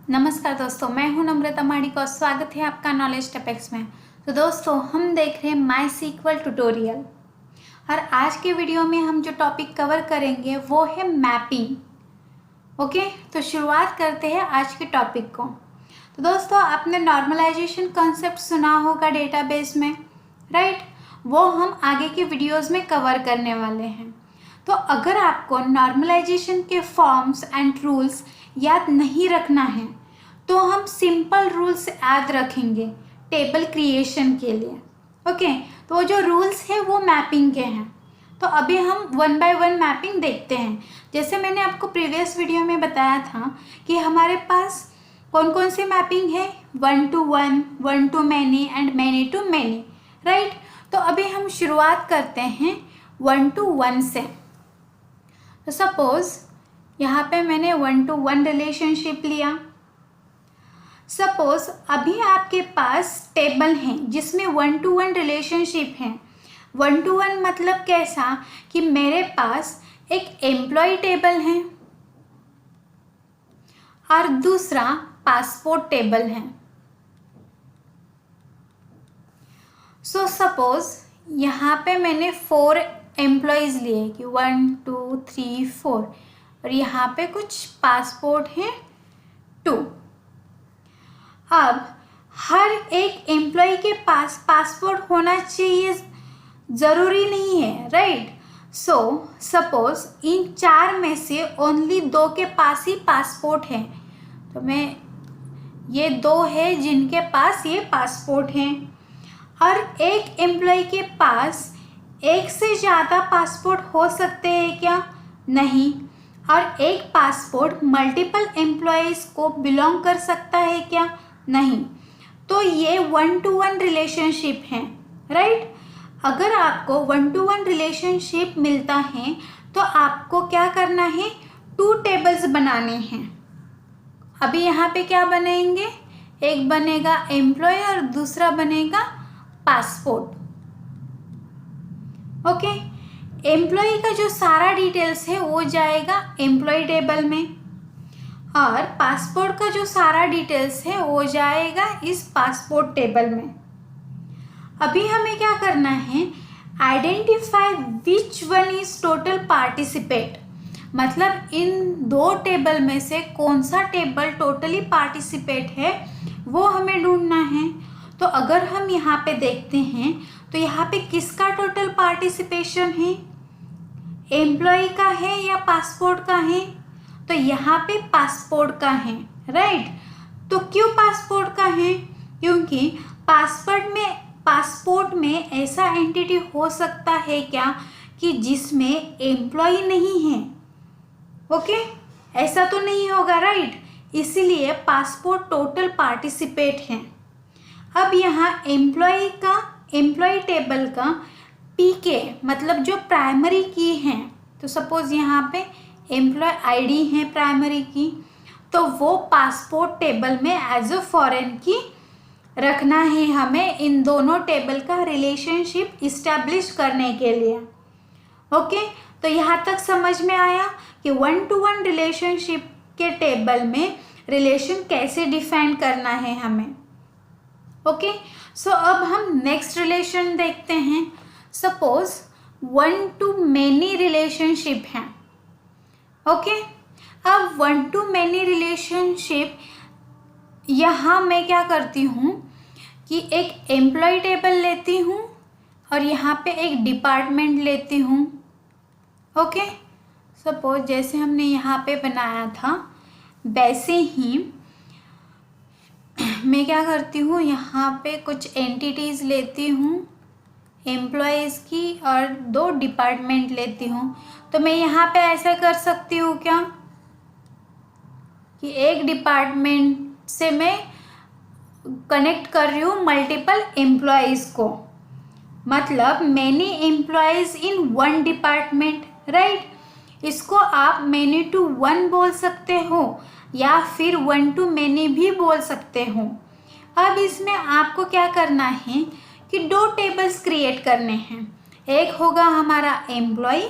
नमस्कार दोस्तों, मैं हूं नम्रता माणिक और स्वागत है आपका नॉलेज टॉपिक्स में। तो दोस्तों, हम देख रहे हैं माई सीक्वल ट्यूटोरियल और आज के वीडियो में हम जो टॉपिक कवर करेंगे वो है मैपिंग। ओके, तो शुरुआत करते हैं आज के टॉपिक को। तो दोस्तों, आपने नॉर्मलाइजेशन कॉन्सेप्ट सुना होगा डेटाबेस में, राइट? वो हम आगे के वीडियोज़ में कवर करने वाले हैं। तो अगर आपको नॉर्मलाइजेशन के फॉर्म्स एंड रूल्स याद नहीं रखना है तो हम सिंपल रूल्स याद रखेंगे टेबल क्रिएशन के लिए। ओके, तो जो रूल्स है वो मैपिंग के हैं। तो अभी हम वन बाय वन मैपिंग देखते हैं। जैसे मैंने आपको प्रीवियस वीडियो में बताया था कि हमारे पास कौन कौन सी मैपिंग है, 1 to 1, 1 to many and many to many, right? तो अभी हम शुरुआत करते हैं 1 to 1 से। तो सपोज यहाँ पे मैंने 1 to 1 रिलेशनशिप लिया। सपोज अभी आपके पास टेबल है जिसमें 1 to 1 रिलेशनशिप है। 1 to 1 मतलब कैसा कि मेरे पास एक एम्प्लॉय टेबल है और दूसरा पासपोर्ट टेबल है। सो सपोज यहाँ पे मैंने 4 एम्प्लॉयज़ लिए कि 1 2 3 4 और यहाँ पे कुछ पासपोर्ट हैं 2। अब हर एक एम्प्लॉय के पास पासपोर्ट होना चाहिए ज़रूरी नहीं है, राइट? सो सपोज इन 4 में से ओनली 2 के पास ही पासपोर्ट है। तो मैं ये 2 है जिनके पास ये पासपोर्ट हैं और एक एम्प्लॉय के पास एक से ज़्यादा पासपोर्ट हो सकते हैं क्या? नहीं। और एक पासपोर्ट मल्टीपल एम्प्लॉयज़ को बिलोंग कर सकता है क्या? नहीं। तो ये 1 to 1 रिलेशनशिप है, राइट? अगर आपको 1 to 1 रिलेशनशिप मिलता है तो आपको क्या करना है, 2 टेबल्स बनाने हैं। अभी यहाँ पे क्या बनेंगे, एक बनेगा एम्प्लॉय और दूसरा बनेगा पासपोर्ट। ओके, एम्प्लॉय का जो सारा डिटेल्स है वो जाएगा एम्प्लॉय टेबल में और पासपोर्ट का जो सारा डिटेल्स है वो जाएगा इस पासपोर्ट टेबल में। अभी हमें क्या करना है, identify which one is total participate, मतलब इन 2 टेबल में से कौन सा टेबल टोटली पार्टिसिपेट है वो हमें ढूंढना है। तो अगर हम यहाँ पे देखते हैं तो यहाँ पे किसका टोटल पार्टिसिपेशन है, एम्प्लॉय का है या पासपोर्ट का है? तो यहाँ पे पासपोर्ट का है, राइट? तो क्यों पासपोर्ट का है? क्योंकि पासपोर्ट में ऐसा एंटिटी हो सकता है क्या कि जिसमें एम्प्लॉय नहीं है। ओके, ऐसा तो नहीं होगा, राइट? इसीलिए पासपोर्ट टोटल पार्टिसिपेट है। अब यहाँ एम्प्लॉय टेबल का पीके मतलब जो प्राइमरी की है, तो सपोज यहाँ पे एम्प्लॉय आईडी है प्राइमरी की, तो वो पासपोर्ट टेबल में एज अ फॉरेन की रखना है हमें इन दोनों टेबल का रिलेशनशिप इस्टेब्लिश करने के लिए। ओके, तो यहाँ तक समझ में आया कि 1 to 1 रिलेशनशिप के टेबल में रिलेशन कैसे डिफाइन करना है हमें। ओके, सो अब हम नेक्स्ट रिलेशन देखते हैं। सपोज 1 to many रिलेशनशिप है। ओके, अब 1 to many रिलेशनशिप यहाँ मैं क्या करती हूँ कि एक एम्प्लॉय टेबल लेती हूँ और यहाँ पे एक डिपार्टमेंट लेती हूँ। ओके, सपोज जैसे हमने यहाँ पे बनाया था वैसे ही मैं क्या करती हूँ, यहाँ पे कुछ एंटिटीज़ लेती हूँ एम्प्लॉयज़ की और 2 डिपार्टमेंट लेती हूँ। तो मैं यहाँ पे ऐसा कर सकती हूँ क्या कि एक डिपार्टमेंट से मैं कनेक्ट कर रही हूँ मल्टीपल एम्प्लॉयज़ को, मतलब मैनी एम्प्लॉयज़ इन 1 डिपार्टमेंट, राइट? इसको आप मैनी टू 1 बोल सकते हो या फिर 1 to many भी बोल सकते हो। अब इसमें आपको क्या करना है कि 2 टेबल्स क्रिएट करने हैं। एक होगा हमारा एम्प्लॉय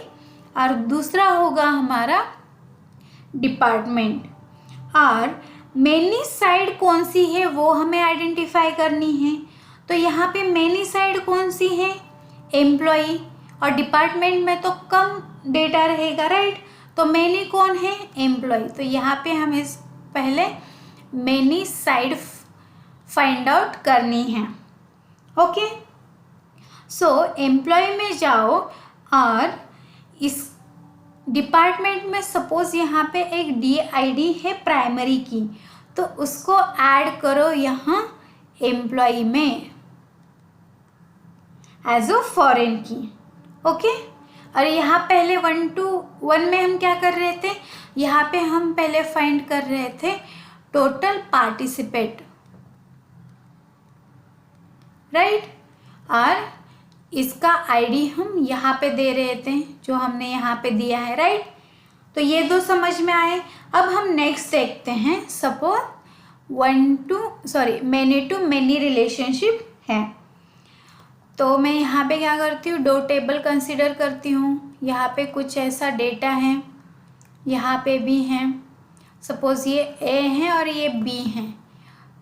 और दूसरा होगा हमारा डिपार्टमेंट। और मेनी साइड कौन सी है वो हमें आइडेंटिफाई करनी है। तो यहाँ पे मेनी साइड कौन सी है, एम्प्लॉई, और डिपार्टमेंट में तो कम डेटा रहेगा, राइट। तो मेनी कौन है, एम्प्लॉई। तो यहाँ पे हमें पहले मेनी साइड फाइंड आउट करनी है। ओके, सो एम्प्लॉय में जाओ और इस डिपार्टमेंट में सपोज यहाँ पे एक DID है प्राइमरी की, तो उसको ऐड करो यहाँ एम्प्लॉय में एज अ फॉरेन की। ओके, और यहाँ पहले 1 to 1 में हम क्या कर रहे थे, यहाँ पे हम पहले फाइंड कर रहे थे टोटल पार्टिसिपेट, राइट। और इसका ID हम यहाँ पे दे रहे थे जो हमने यहाँ पे दिया है, राइट। तो ये दो समझ में आए। अब हम नेक्स्ट देखते हैं। Suppose many to many relationship है, तो मैं यहाँ पे क्या करती हूँ, 2 टेबल कंसिडर करती हूँ। यहाँ पे कुछ ऐसा डेटा है, यहाँ पे भी है। सपोज़ ये A है और ये B है,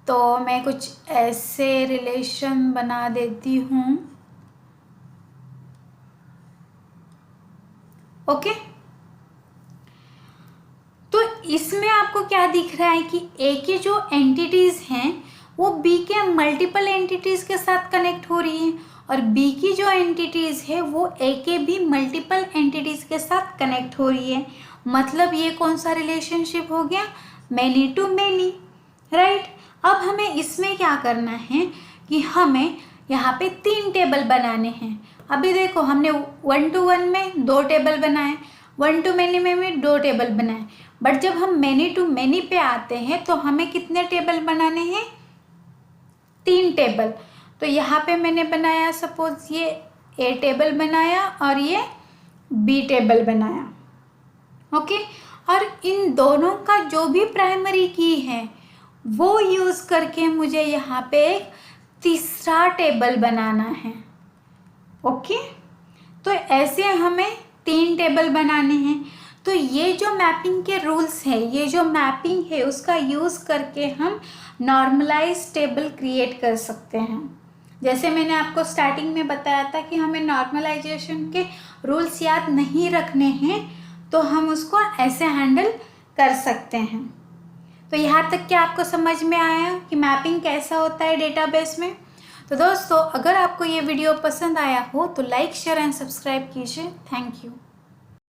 तो मैं कुछ ऐसे रिलेशन बना देती हूँ। ओके, तो इसमें आपको क्या दिख रहा है कि A की जो एंटिटीज़ हैं वो B के मल्टीपल एंटिटीज़ के साथ कनेक्ट हो रही है, और B की जो एंटिटीज़ है वो A के भी मल्टीपल एंटिटीज़ के साथ कनेक्ट हो रही है। मतलब ये कौन सा रिलेशनशिप हो गया, मैनी टू मैनी, राइट। अब हमें इसमें क्या करना है कि हमें यहाँ पे 3 टेबल बनाने हैं। अभी देखो हमने 1 to 1 में 2 टेबल बनाए, 1 to मैनी में भी 2 टेबल बनाए, बट जब हम मैनी टू मैनी पे आते हैं तो हमें कितने टेबल बनाने हैं, 3 टेबल। तो यहाँ पे मैंने बनाया, सपोज ये A टेबल बनाया और ये B टेबल बनाया। ओके, और इन दोनों का जो भी प्राइमरी की है वो यूज़ करके मुझे यहाँ पे एक तीसरा टेबल बनाना है। ओके, तो ऐसे हमें 3 टेबल बनाने हैं। तो ये जो मैपिंग के रूल्स है, ये जो मैपिंग है उसका यूज़ करके हम नॉर्मलाइज टेबल क्रिएट कर सकते हैं। जैसे मैंने आपको स्टार्टिंग में बताया था कि हमें नॉर्मलाइजेशन के रूल्स याद नहीं रखने हैं, तो हम उसको ऐसे हैंडल कर सकते हैं। तो यहाँ तक क्या आपको समझ में आया कि मैपिंग कैसा होता है डेटाबेस में। तो दोस्तों, अगर आपको ये वीडियो पसंद आया हो तो लाइक, शेयर एंड सब्सक्राइब कीजिए। Thank you.